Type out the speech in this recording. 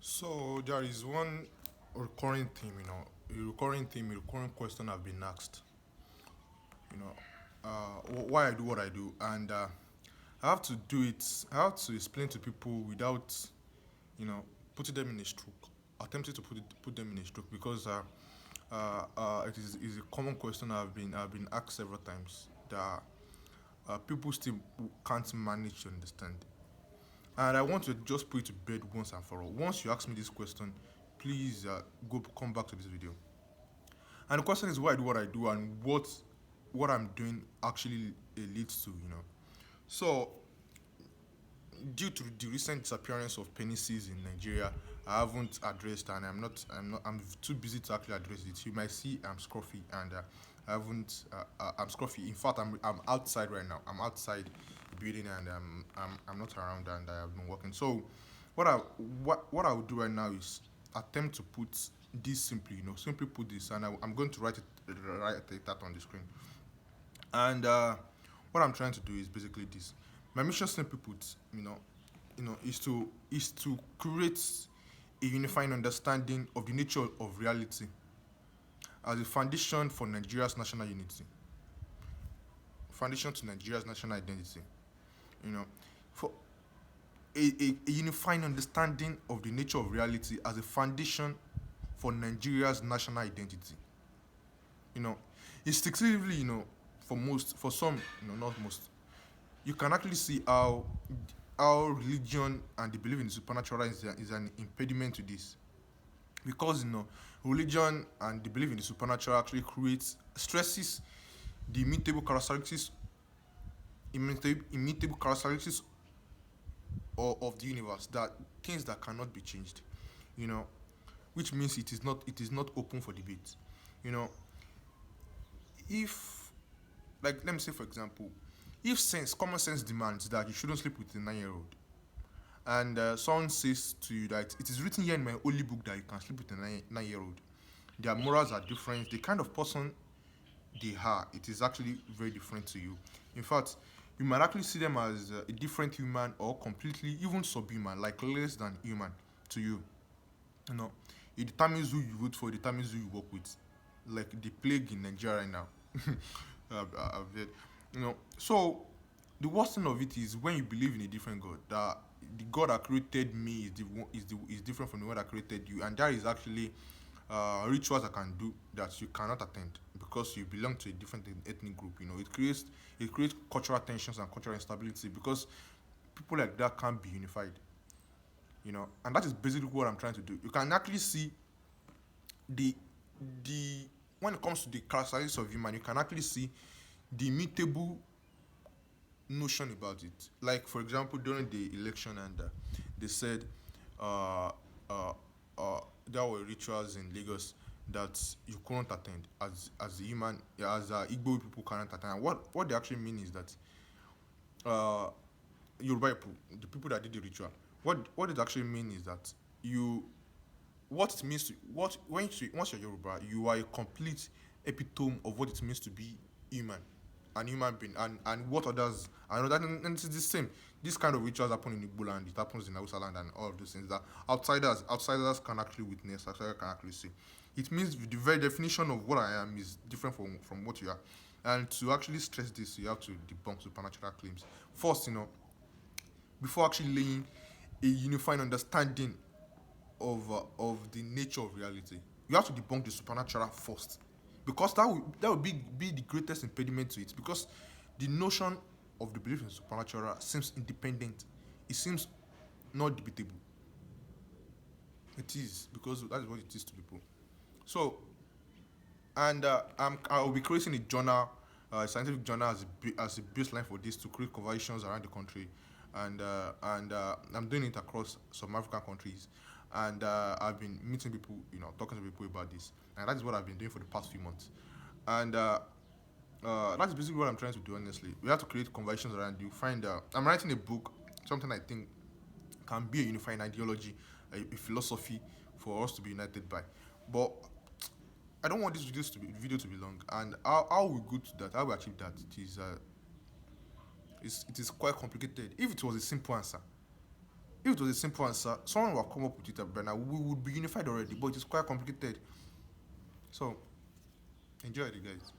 So there is one recurring theme, a recurring question I've been asked, you know, why I do what I do, and I have to do it. I have to explain to people without, you know, putting them in a stroke, attempting to put them in a stroke because it is a common question I've been asked several times that people still can't manage to understand. And I want to just put it to bed once and for all. Once you ask me this question, please go come back to this video. And the question is why I do what I do and what I'm doing actually leads to. So due to the recent disappearance of penises in Nigeria, I haven't addressed and I'm too busy to actually address it. You might see I'm scruffy and I haven't I'm scruffy. In fact, I'm outside right now. I'm outside the building and I'm not around and I have been working. So what I what I would do right now is attempt to put this simply, simply put this, and I'm going to write it out on the screen. And what I'm trying to do is basically this. My mission, simply put, is to create a unifying understanding of the nature of reality as a foundation for Nigeria's national unity, foundation to Nigeria's national identity. You know, for a unifying understanding of the nature of reality as a foundation for Nigeria's national identity. You know, instinctively, for some, not most, you can actually see how religion and the belief in the supernatural is an impediment to this, because religion and the belief in the supernatural actually creates stresses the immutable characteristics of the universe, that things that cannot be changed, you know which means it is not open for debate. you know if, like, let me say, for example, if common sense demands that you shouldn't sleep with a 9-year old, and someone says to you that it is written here in my holy book that you can sleep with a 9-year old, their morals are different, the kind of person they are, it is actually very different to you. In fact, you might actually see them as a different human or completely even subhuman, like less than human to you. You know, it determines who you vote for, it determines who you work with, like the plague in Nigeria right now. I've heard. So the worst thing of it is when you believe in a different God, that the God that created me is different from the one that created you, and that is actually rituals I can do that you cannot attend because you belong to a different ethnic group. It creates cultural tensions and cultural instability because people like that can't be unified. And that is basically what I'm trying to do. You can actually see the the when it comes to the characteristics of human, you can actually see the immutable notion about it. Like, for example, during the election, and they said uh, uh, there were rituals in Lagos that you couldn't attend as a human, as Igbo people cannot attend. And what they actually mean is that uh, Yoruba people, the people that did the ritual, what it actually means is that you what it means to what when you once you're Yoruba, you are a complete epitome of what it means to be human, an human being, and what others and that, and it's the same. This kind of rituals happen in Igbo land, it happens in Hausa land, and all of those things that outsiders can actually witness, outsiders can actually see. It means the very definition of what I am is different from what you are. And to actually stress this, you have to debunk supernatural claims. First, before actually laying a unifying understanding of the nature of reality. You have to debunk the supernatural first, because that would be the greatest impediment to it. Because the notion of the belief in supernatural seems independent. It seems not debatable. It is, because that is what it is to people. So, and I'll be creating a journal, a scientific journal as a baseline for this to create conversations around the country, and I'm doing it across some African countries, and I've been meeting people, talking to people about this, and that is what I've been doing for the past few months, and that's basically what I'm trying to do. Honestly, we have to create conversations around you. Find I'm writing a book, something I think can be a unifying ideology, a philosophy for us to be united by, but I don't want this video to be long. And how we go to that, how we achieve that, it is quite complicated. If it was a simple answer, If it was a simple answer, someone will come up with it, but now we would be unified already. But it is quite complicated. So enjoy it, guys.